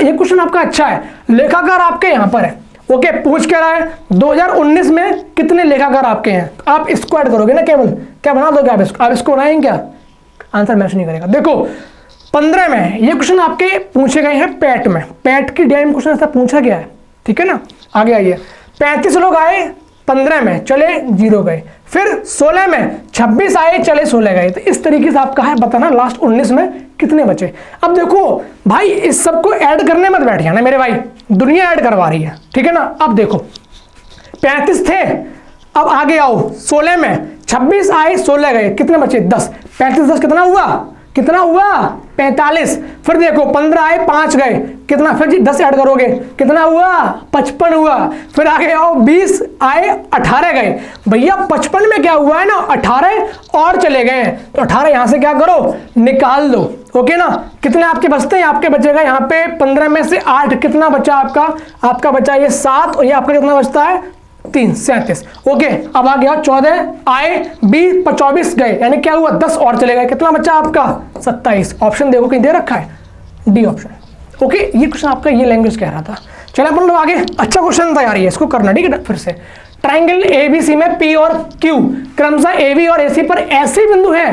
ये क्वेश्चन आपका अच्छा है, लेखाकार आपके यहाँ पर है, ओके, पूछ क्या रहा है 2019 में कितने लेखाकार आपके हैं, आप इसको ऐड करोगे ना, केवल क्या बना दोगे आप इसको बनाएंगे क्या, आंसर मैच नहीं करेगा। देखो 15 में ये क्वेश्चन आपके पूछे गए हैं पैट में, पैट की डीआई में क्वेश्चन ऐसा पूछा गया है, ठीक है ना। आगे आइए, 35 लोग आए 15 में, चले 0 गए, फिर 16 में 26 आए, चले 16 गए, तो इस तरीके से आपका है बताना लास्ट 19 में कितने बचे। अब देखो भाई इस सबको ऐड करने मत बैठ जाना मेरे भाई, दुनिया ऐड करवा रही है, ठीक है ना। अब देखो 35 थे, अब आगे आओ 16 में 26 आए 16 गए, कितने बचे 10, 35 10 कितना हुआ 45। फिर देखो 15 आए 5 गए, कितना, फिर जी 10 ऐड करोगे कितना हुआ 55 हुआ। फिर आगे आओ 20 आए 18 गए, भैया 55 में क्या हुआ है ना 18 और चले गए, तो 18 यहां से क्या करो निकाल दो, ओके ना। कितने आपके बचते हैं, आपके बचेगा यहाँ पे 15 में से 8, कितना बचा आपका बचा ये 7, और ये आपका कितना बचता है 3, 37, ओके। अब आ गया 14 आए 20 24 गए, यानी क्या हुआ 10 और चले गए, कितना बचा आपका 27। ऑप्शन देखो कहीं दे रखा है, डी ऑप्शन, ओके। ये क्वेश्चन आपका ये लैंग्वेज कह रहा था। चलो अपन लोग आगे, अच्छा क्वेश्चन था यार ये, इसको करना, ठीक है। फिर से ट्राइंगल एबीसी में पी और क्यू क्रमशः एबी और एसी पर ऐसे बिंदु है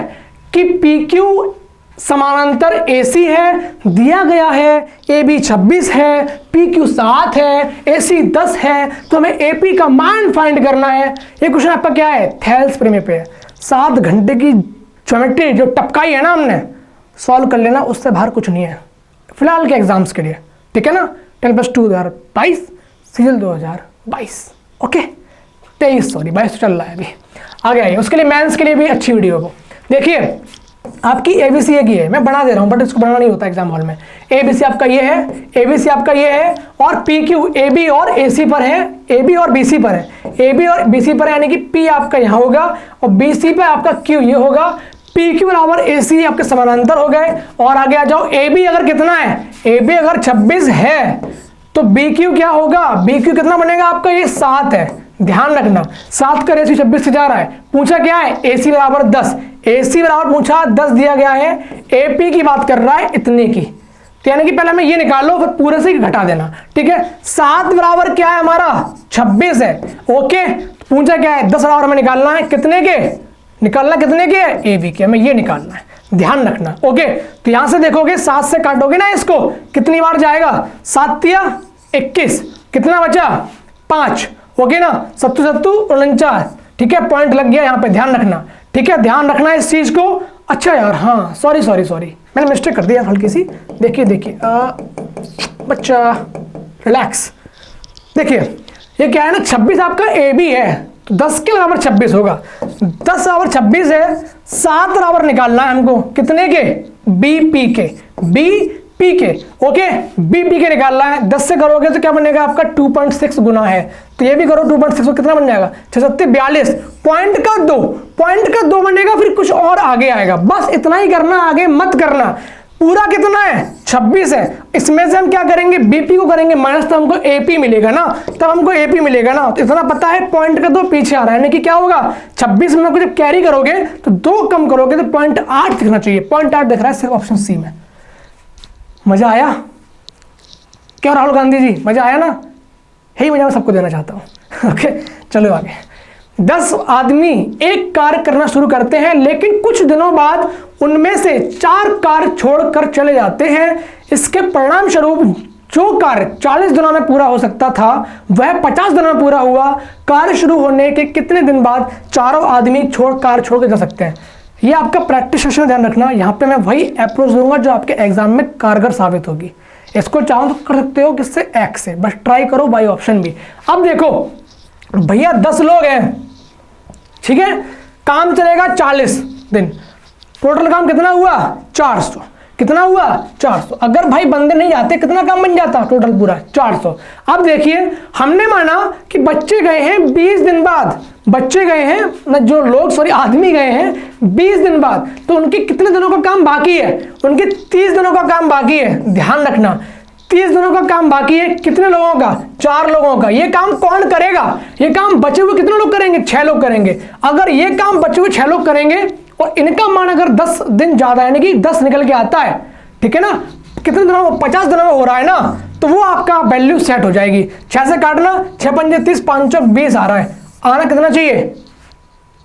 कि पी क्यू समानांतर AC है, दिया गया है AB 26 है, PQ 7 है, AC 10 है, तो हमें AP का मान फाइंड करना है। ये क्वेश्चन आपका क्या है, थेल्स प्रीमियर पे है। 7 घंटे की ज्योमेट्री जो टपकाई है ना हमने, सॉल्व कर लेना, उससे बाहर कुछ नहीं है फिलहाल के एग्जाम्स के लिए, ठीक है ना। 10+2 2022, सीजल 2022, ओके 22 चल रहा है अभी। आगे आइए, उसके लिए मेंस के लिए भी अच्छी वीडियो हो। देखिए आपकी एबीसी एक ही है, मैं बना दे रहा हूं बट इसको बनाना नहीं होता एग्जाम हॉल में। एबीसी आपका ये है, एबीसी आपका ये है, और पीक्यू एबी और एसी पर है, एबी और बीसी पर है, एबी और बीसी पर है, यानी कि पी आपका यहाँ होगा और बीसी पे आपका क्यू ये होगा। पीक्यू बराबर एसी आपके समानांतर हो गए। और आगे आ जाओ, एबी अगर कितना है, एबी अगर 26 है तो बीक्यू क्या होगा, बीक्यू कितना बनेगा आपका, ये 7 है, ध्यान रखना 7 का रेशियो 26 से जा रहा है। पूछा क्या है, AC बराबर 10, AC बराबर पूछा 10 दिया गया है, AP की बात कर रहा है इतने की, तो यानी कि पहले हमें ये निकाल लो फिर पूरे से घटा देना, ठीक है। 7 बराबर क्या है हमारा 26 है, ओके। पूछा क्या है 10 बराबर हमें निकालना है कितने के, निकालना कितने के, AB के, हमें ये निकालना है, ध्यान रखना, ओके। तो यहां से देखोगे 7 से काटोगे ना इसको, कितनी बार जाएगा, 7 या 21, कितना बचा 5, ओके ना, 7 49, ठीक है। पॉइंट लग गया यहाँ पे, ध्यान रखना, ठीक है, ध्यान रखना इस चीज को। अच्छा यार, हाँ सॉरी मैंने मिस्टेक कर दिया हल्की सी, देखिए बच्चा रिलैक्स। देखिए ये क्या है ना, 26 आपका ए बी है, तो 10 के बराबर 26 होगा। 10 बराबर 26 है, 7 बराबर निकालना है हमको कितने के, बी पी के, बी पी के, ओके बी पी के निकालना है। 10 से करोगे तो क्या बनेगा आपका 2.6 गुना है, तो ये भी करो 2.6 तो कितना बन जाएगा 6 7 42, पॉइंट का 2 बनेगा, फिर कुछ और आगे आएगा। बस इतना ही करना, आगे मत करना। पूरा कितना है 26 है, इसमें से हम क्या करेंगे बीपी को करेंगे माइनस, तो हमको एपी मिलेगा ना, तब हमको एपी मिलेगा ना। तो इतना पता है पॉइंट का 2 पीछे आ रहा है, यानी कि क्या होगा 26 में जब कैरी करोगे तो 2 कम करोगे तो 0.8 दिखना चाहिए। 0.8 दिख रहा है सिर्फ ऑप्शन सी में। मजा आया क्या राहुल गांधी जी, मजा आया ना, यही मजा मैं सबको देना चाहता हूँ। ओके चलो आगे। 10 आदमी एक कार्य करना शुरू करते हैं, लेकिन कुछ दिनों बाद उनमें से 4 कार्य छोड़कर चले जाते हैं। इसके परिणाम स्वरूप जो कार्य 40 दिनों में पूरा हो सकता था वह 50 दिनों में पूरा हुआ। कार्य शुरू होने के कितने दिन बाद चारों आदमी कार्य छोड़ के जा सकते हैं। ये आपका प्रैक्टिस सेशन में ध्यान रखना, यहाँ पे मैं वही अप्रोच दूंगा जो आपके एग्जाम में कारगर साबित होगी। इसको चाहो तो कर सकते हो किससे, एक्स से, बस ट्राई करो बाई ऑप्शन भी। अब देखो भैया 10 लोग हैं, ठीक है, काम चलेगा 40 दिन, टोटल काम कितना हुआ 400, कितना हुआ 400। अगर भाई बंदे नहीं आते कितना काम बन जाता टोटल पूरा 400। अब देखिए हमने माना कि बच्चे गए हैं 20 दिन बाद, बच्चे गए हैं जो लोग सॉरी आदमी गए हैं 20 दिन बाद, तो उनके कितने दिनों का काम बाकी है, उनके 30 दिनों का काम बाकी है। ध्यान रखना 30 दिनों का काम बाकी है, कितने लोगों का 4 लोगों का। ये काम कौन करेगा, ये काम बचे हुए कितने लोग करेंगे 6 लोग करेंगे। अगर ये काम बचे हुए 6 लोग करेंगे और इनका मान अगर 10 दिन ज्यादा यानी कि 10 निकल के आता है, ठीक है ना, कितने दिनों में 50 दिनों में हो रहा है ना, तो वो आपका वैल्यू सेट हो जाएगी। 6 से काटना 6 पंजे 30, 5 चौक 20 आ रहा है, आना कितना चाहिए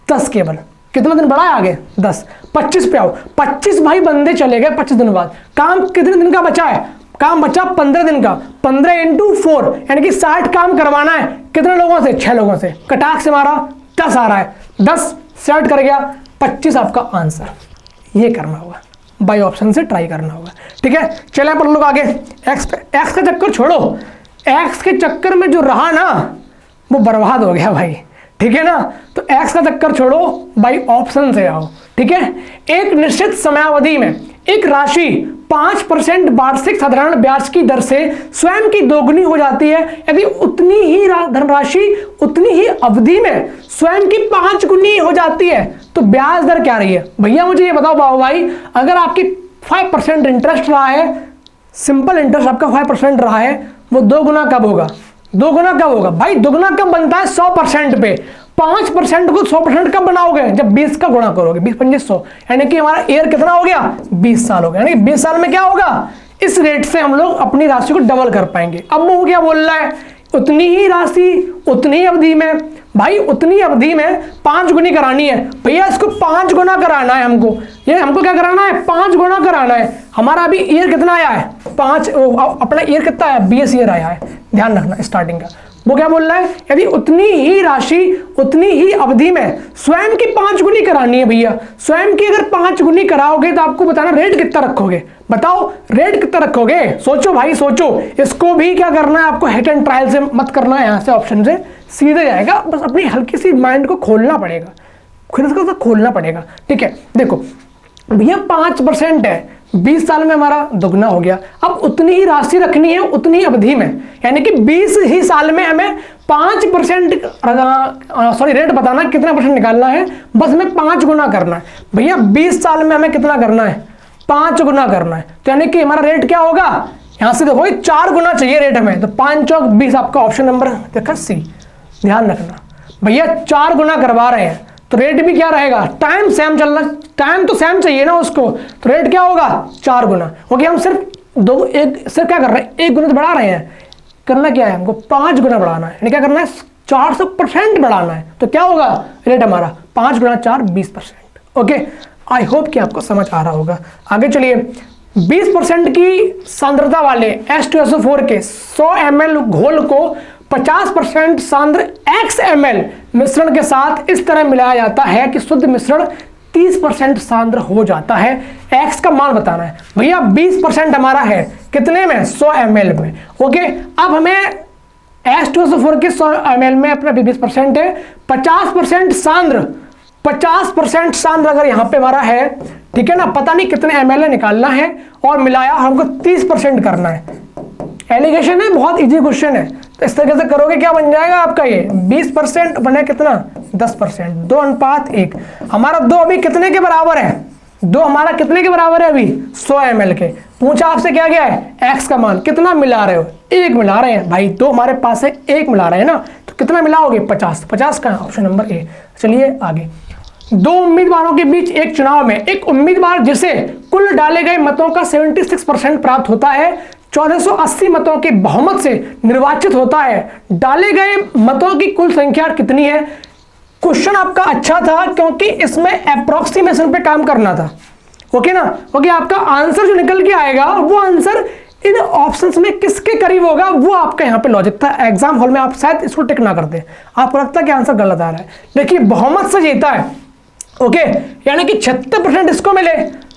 10 केवल। कितना दिन बढ़ा है आगे 10, 25 पे आओ। 25 भाई बंदे चले गए 25 दिन बाद, काम कितने दिन का बचा है, काम बचा 15 दिन का, 15 × 4 यानी कि 60 काम करवाना है। कितने लोगों से 6 लोगों से, कटाक से मारा 10 आ रहा है, 10 सेट कर गया, 25 आपका आंसर। ये करना होगा बाई ऑप्शन से ट्राई करना होगा, ठीक है। चले अपन लोग आगे। एक्स का चक्कर छोड़ो, एक्स के चक्कर में जो रहा ना वो बर्बाद हो गया भाई, ठीक है ना। तो एक्स का चक्कर छोड़ो, बाई ऑप्शन से आओ, ठीक है। एक निश्चित समयावधि में एक राशि 5% वार्षिक साधारण ब्याज की दर से स्वयं की दोगुनी हो जाती है यदि उतनी ही धनराशि उतनी ही अवधि में स्वयं की 5 गुनी हो जाती है, तो ब्याज दर क्या रही है। भैया मुझे ये बताओ बाबू भाई, अगर आपकी 5% इंटरेस्ट रहा है, सिंपल इंटरेस्ट आपका 5% रहा है, वो 2 गुना कब होगा, 2 गुना कब होगा भाई, दोगुना कब बनता है 100% पे। 5% को 100% कब बनाओगे, जब 20 का गुणा करोगे, 20 × 100 यानी कि हमारा ईयर कितना हो गया 20 साल हो गया, यानी कि 20 साल में क्या होगा, इस रेट से हम लोग अपनी राशि को डबल कर पाएंगे। अब वो क्या बोल रहा है, उतनी ही राशि उतनी अवधि में, भाई उतनी अवधि में 5 गुनी करानी है। भैया इसको 5 गुना कराना है हमको, ये हमको क्या कराना है 5 गुना कराना है। हमारा अभी ईयर कितना आया है 5, अपना ईयर कितना आया 20 ईयर आया है, ध्यान रखना स्टार्टिंग का। वो क्या बोल रहा है, यदि उतनी ही राशि उतनी ही अवधि में स्वयं की 5 गुनी करानी है। भैया स्वयं की अगर 5 गुनी कराओगे तो आपको बताना रेट कितना रखोगे, बताओ रेट कितना रखोगे, सोचो भाई सोचो। इसको भी क्या करना है आपको, हिट एंड ट्रायल से मत करना है, यहाँ से ऑप्शन से सीधे जाएगा, बस अपनी हल्की सी माइंड को खोलना पड़ेगा, खुद को खोलना पड़ेगा, ठीक है। देखो भैया 5% है, 20 साल में हमारा दुगना हो गया। अब उतनी ही राशि रखनी है उतनी अवधि में, यानी कि 20 ही साल में हमें 5% रेट बताना कितना % निकालना है, बस हमें 5 गुना करना है। भैया 20 साल में हमें कितना करना है 5 गुना करना है, तो यानी कि हमारा रेट क्या होगा, यहां से देखो 4 गुना चाहिए रेट हमें, तो 5 चौक 20 आपका ऑप्शन नंबर देखा सी। ध्यान रखना भैया 4 गुना करवा रहे हैं तो रेट भी क्या रहेगा, टाइम सेम चलना, टाइम तो सेम चाहिए ना उसको, तो रेट क्या होगा 4 गुना। ओके हम सिर्फ सिर्फ क्या कर रहे हैं 1 गुना तो बढ़ा रहे हैं, करना क्या है हमको 5 गुना बढ़ाना है, यानी क्या करना है 400% बढ़ाना है, तो क्या होगा रेट हमारा 5 × 4 20%। ओके आई होप कि आपको समझ आ रहा होगा। आगे चलिए 20% की सांद्रता वाले H2SO4 के 100 ml घोल को 50% सांद्र XML मिश्रण के साथ इस तरह मिलाया जाता है कि शुद्ध मिश्रण 30% सांद्र हो जाता है। एक्स का मान बताना है भैया। 20% हमारा है कितने में, 100 ml में। ओके, अब हमें H2SO4 के 100 ml में अपना 20% है, 50% सांद्र, 50% सांद्र अगर यहाँ पे हमारा है, ठीक है ना, पता नहीं कितने ml निकालना है और मिलाया हमको 30% करना है। एलिगेशन है, बहुत इजी क्वेश्चन है। तो इस तरीके से करोगे क्या बन जाएगा आपका ये 20% बने कितना 10%, 2:1। हमारा 2 अभी कितने के बराबर है, 2 हमारा कितने के बराबर है अभी 100 ml के। पूछा आपसे क्या गया है, एक्स का मान कितना मिला रहे हो, 1 मिला रहे हैं भाई। 2 हमारे पास है, 1 मिला रहे हैं ना, तो कितना मिलाओगे 50 का, ऑप्शन नंबर ए। चलिए आगे। 2 उम्मीदवारों के बीच एक चुनाव में एक उम्मीदवार जिसे कुल डाले गए मतों का 76% प्राप्त होता है 1480 मतों के बहुमत से निर्वाचित होता है। डाले गए मतों की कुल संख्या कितनी है। क्वेश्चन आपका अच्छा था क्योंकि इसमें अप्रोक्सीमेशन पे काम करना था। ओके ना, ओके, आपका आंसर जो निकल के आएगा वो आंसर इन ऑप्शंस में किसके करीब होगा, वो आपका यहाँ पे लॉजिक था। एग्जाम हॉल में आप शायद इसको टिक ना करते, आपको लगता है कि आंसर गलत आ रहा है। देखिए बहुमत से जीता है, ओके, यानी कि 76% इसको मिले,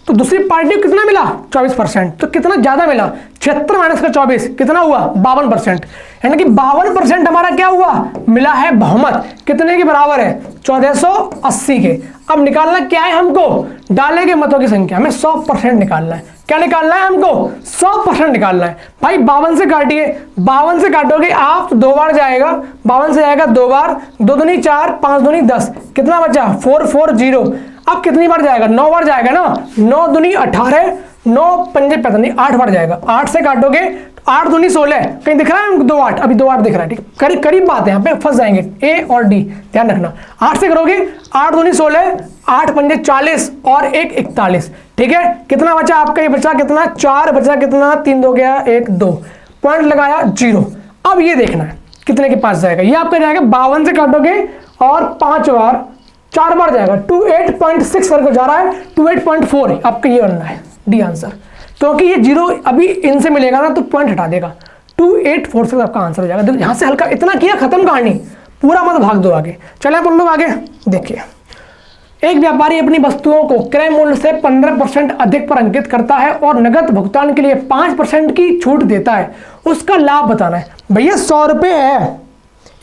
तो दूसरी पार्टी को कितना मिला 24%, तो कितना ज्यादा मिला 76 - का 24 कितना हुआ 52%, यानी कि 52% हमारा क्या हुआ मिला है बहुमत। कितने के बराबर है 1480 के। अब निकालना क्या है हमको, डाले गए मतों की संख्या में 100% निकालना है। क्या निकालना है हमको 100% निकालना है भाई। 52 से काटिए, 52 से काटोगे आप तो 2 बार जाएगा, 52 से जाएगा 2 बार, 2 दूनी 4, 5 दूनी 10, कितना बचा 440। अब कितनी बार जाएगा 9 बार जाएगा ना, 9 दूनी 18, 9 पंजे 45, 8 बार जाएगा। 8 से काटोगे 8 दूनी 16, कहीं दिख रहा है हमको 2 8, अभी 2 8 दिख रहा है, ठीक, करीब बात है, यहाँ पे फंस जाएंगे ए और डी, ध्यान रखना। 8 से करोगे 8 दूनी 16, 8 पंजे 40 और 1 41, ठीक है। कितना बचा आपका, ये बचा कितना 4 बचा, कितना 3 2 गया 1 2, पॉइंट लगाया 0। अब ये देखना है कितने के पास जाएगा, ये आपका जाएगा 52 से काटोगे और 5 बार 4 बार जाएगा, 28.6 करके जा रहा है, 28.4 आपका ये बनना है डी आंसर। क्योंकि ये 0 अभी इनसे मिलेगा ना तो पॉइंट हटा देगा, 2846 आपका आंसर हो जाएगा। यहां से हल्का इतना किया, खत्म कहानी, पूरा मत भाग दो आगे। चले अपन लोग आगे देखिए। एक व्यापारी अपनी वस्तुओं को क्रय मूल्य से 15% अधिक पर अंकित करता है और नगद भुगतान के लिए 5% की छूट देता है, उसका लाभ बताना है। भैया 100 रुपये है,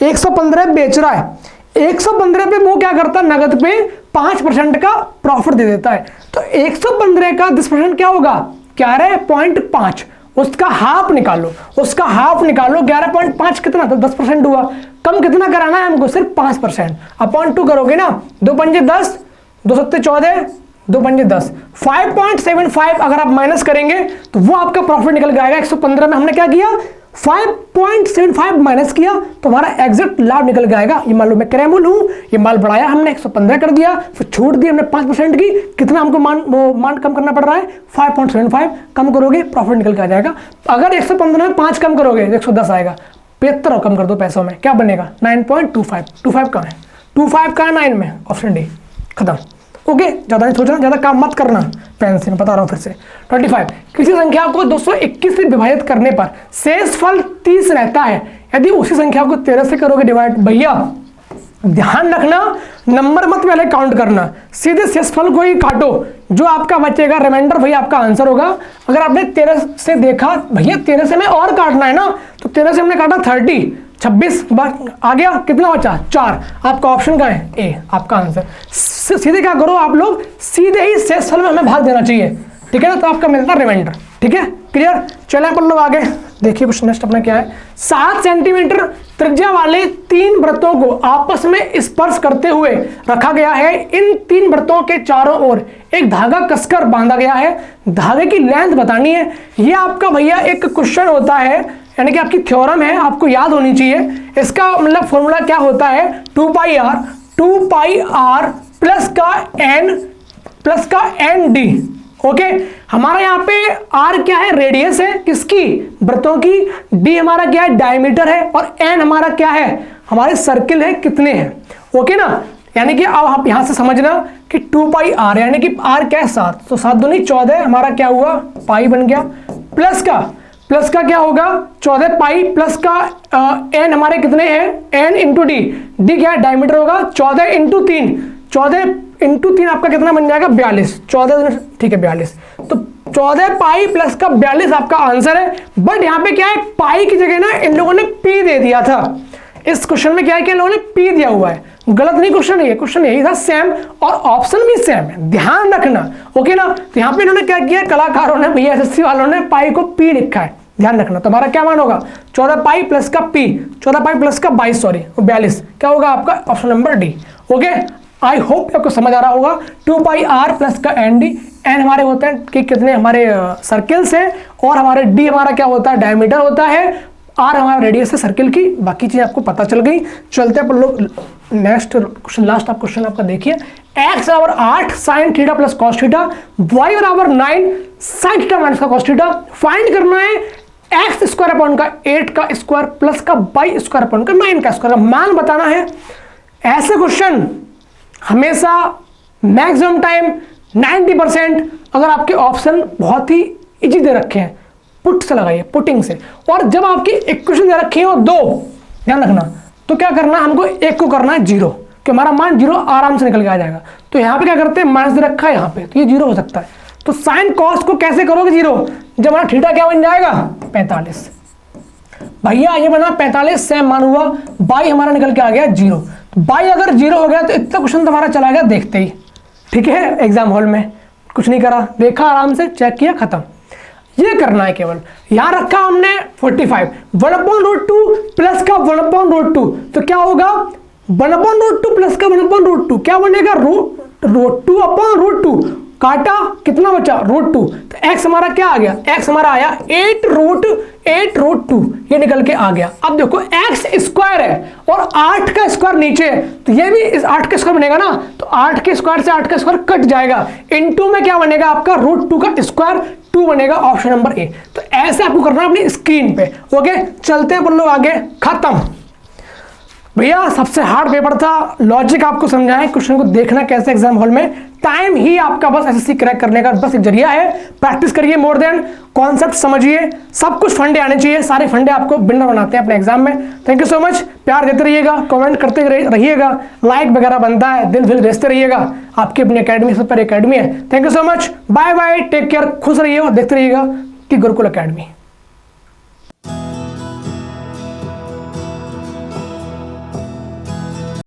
115 बेच रहा है, 115 पे वो क्या करता है नगद पे 5% का प्रॉफिट दे देता है। तो 115 का 10% क्या होगा 11.5, उसका हाफ निकालो, उसका हाफ निकालो 11.5 कितना, तो 10% हुआ। कम कितना कराना है हमको, सिर्फ 5%। अपॉन 2 करोगे ना, 2 पंजे 10, 2 सत्ते 14, 2 पंजे 10, 5.75 अगर आप माइनस करेंगे तो वो आपका प्रॉफिट निकल के आएगा। 115 में हमने क्या किया 5.75 माइनस किया तो हमारा एग्जिट लाभ निकल के आएगा। ये मान लो मैं क्रय-मूल्य हूं, ये माल बढ़ाया हमने 115 कर दिया, फिर छूट दी हमने 5% की, कितना हमको मान कम करना पड़ रहा है 5.75, कम करोगे प्रॉफिट निकल के आ जाएगा। अगर 115 में 5 कम करोगे 110 आएगा, 75 कम कर दो पैसों में, क्या बनेगा 9.25। 25 कहाँ है, 25 कहाँ 9 में, ऑप्शन डी, खत्म। ओके, ज्यादा नहीं सोचना, ज्यादा काम मत करना, पेन से मैं बता रहा हूं फिर से। 25, किसी संख्या को 221 से विभाजित करने पर शेष फल 30 रहता है, यदि उसी संख्या को 13 से करोगे डिवाइड। भैया ध्यान रखना, नंबर मत पहले काउंट करना, सीधे शेषफल को ही काटो, जो आपका बचेगा रिमाइंडर वही आपका आंसर होगा। अगर आपने 13 से देखा, भैया 13 से हमें और काटना है ना, तो 13 से हमने काटा 30, 26 बार आ गया, कितना बचा 4, आपका ऑप्शन का है ए आपका आंसर। सीधे क्या करो आप लोग, सीधे ही शेषफल में हमें भाग देना चाहिए, ठीक है ना, तो आपका मिलता है रिमाइंडर। ठीक है, क्लियर। चले अपन लोग आगे देखिए, कुछ नेक्स्ट अपना क्या है। 7 सेंटीमीटर त्रिज्या वाले 3 वृत्तों को आपस में स्पर्श करते हुए रखा गया है। इन 3 वृत्तों के चारों ओर एक धागा कसकर बांधा गया है, धागे की लेंथ बतानी है। ये आपका भैया एक क्वेश्चन होता है, यानी कि आपकी थ्योरम है, आपको याद होनी चाहिए। इसका मतलब फॉर्मूला क्या होता है 2 पाई आर प्लस का एन डी। ओके, हमारा यहाँ पे आर क्या है, रेडियस है किसकी, वृत्तों की, डी हमारा क्या है, डायमीटर है, और एन हमारा क्या है, हमारे सर्किल है कितने हैं। ओके ना, यानी कि अब आप यहां से समझना कि 2 पाई आर, यानी कि आर क्या है 7, तो 7 दूनी 14 हमारा क्या हुआ पाई बन गया, प्लस का क्या होगा 14 पाई, प्लस का एन हमारे कितने हैं, एन इंटू डी, डी क्या है डायमीटर होगा 14 इंटू 3, 14 इंटू 3 आपका कितना बन जाएगा 42, 14, ठीक है 42। तो 14 पाई प्लस का 42 आपका आंसर है। बट यहाँ पे क्या है, पाई की जगह ना इन लोगों ने पी दे दिया था। इस क्वेश्चन में क्या है कि इन लोगों ने पी दिया हुआ है, गलत नहीं क्वेश्चन है, क्वेश्चन यही था सेम और ऑप्शन भी सेम है, ध्यान रखना, ओके ना। तो यहाँ पे इन्होंने क्या किया, कलाकारों ने, भैया एसएससी वालों ने पाई को पी लिखा है, ध्यान रखना। तो हमारा क्या मान होगा, 14 पाई प्लस का पी, 14 पाई प्लस का 22, सॉरी 42, क्या होगा आपका option number D. Okay, I hope आपको समझ आ रहा होगा। 2 पाई आर प्लस का एन डी, एन हमारे होते हैं कि कितने हमारे सर्किल्स हैं, और हमारे डी हमारा क्या होता है, डायमीटर होता है, आर हमारा रेडियस है सर्किल की। बाकी चीज़ आपको पता चल गई। चलते हैं लोग नेक्स्ट क्वेश्चन, लास्ट आप क्वेश्चन आपका देखिए। एक्स बराबर 8 sine theta plus cos theta, Y बराबर 9 साइन थीटा माइनस का कॉस थीटा। फाइंड करना है एक्स स्क्वायर अपॉन का 8 का स्क्वायर प्लस का वाई स्क्वायर अपॉन का 9 का स्क्वायर, मान बताना है। ऐसे क्वेश्चन हमेशा मैक्सिमम टाइम 90% अगर आपके ऑप्शन बहुत ही इजी दे रखे हैं, पुट से लगाइए, पुटिंग से। और जब आपकी इक्वेशन दे रखी हो 2, ध्यान रखना, तो क्या करना है, हमको एक को करना है 0, कि हमारा मान 0 आराम से निकल के आ जाएगा। तो यहाँ पे क्या करते हैं, माइनस दे रखा है यहाँ पे, तो ये 0 हो सकता है। तो साइन कॉस को कैसे करोगे 0, जब हमारा थीटा क्या बन जाएगा 45, भैया ये बना 45 सेम मान हुआ, बाई हमारा निकल के आ गया 0। बाई अगर 0 हो गया तो इतना क्वेश्चन तुम्हारा चला गया देखते ही, ठीक है, एग्जाम हॉल में कुछ नहीं करा, देखा आराम से, चेक किया, खत्म। ये करना है केवल। यहां रखा हमने 45, 1/√2 प्लस का 1/√2, तो क्या होगा 1/√2 प्लस का 1/√2, क्या बनेगा √2/√2, काटा कितना बचा √2, तो x हमारा क्या आ गया, x हमारा आया 8√2, ये निकल के आ गया। अब देखो x स्क्वायर है और 8 का स्क्वायर नीचे, तो ये भी इस 8 का स्क्वायर बनेगा ना, तो 8 के स्क्वायर से 8 का स्क्वायर कट जाएगा, इनटू में क्या बनेगा आपका √2 का स्क्वायर, 2 बनेगा ऑप्शन नंबर ए। तो ऐसे आपको करना है अपनी स्क्रीन पे। ओके, चलते हैं अपन लोग आगे, खत्म। भैया सबसे हार्ड पेपर था, लॉजिक आपको समझाएं, क्वेश्चन को देखना कैसे एग्जाम हॉल में, टाइम ही आपका बस एसएससी क्रैक करने का बस एक जरिया है। प्रैक्टिस करिए मोर देन, कॉन्सेप्ट समझिए, सब कुछ फंडे आने चाहिए, सारे फंडे आपको बिल्डर बनाते हैं अपने एग्जाम में। थैंक यू सो मच, प्यार देते रहिएगा, कमेंट करते रहिएगा, लाइक वगैरह बनता है, दिल भेजते रहिएगा, आपकी अपनी अकेडमी सब पर अकेडमी है। Thank you so much, bye bye, take care, खुश रहिए और देखते रहिएगा कि गुरुकुल अकेडमी।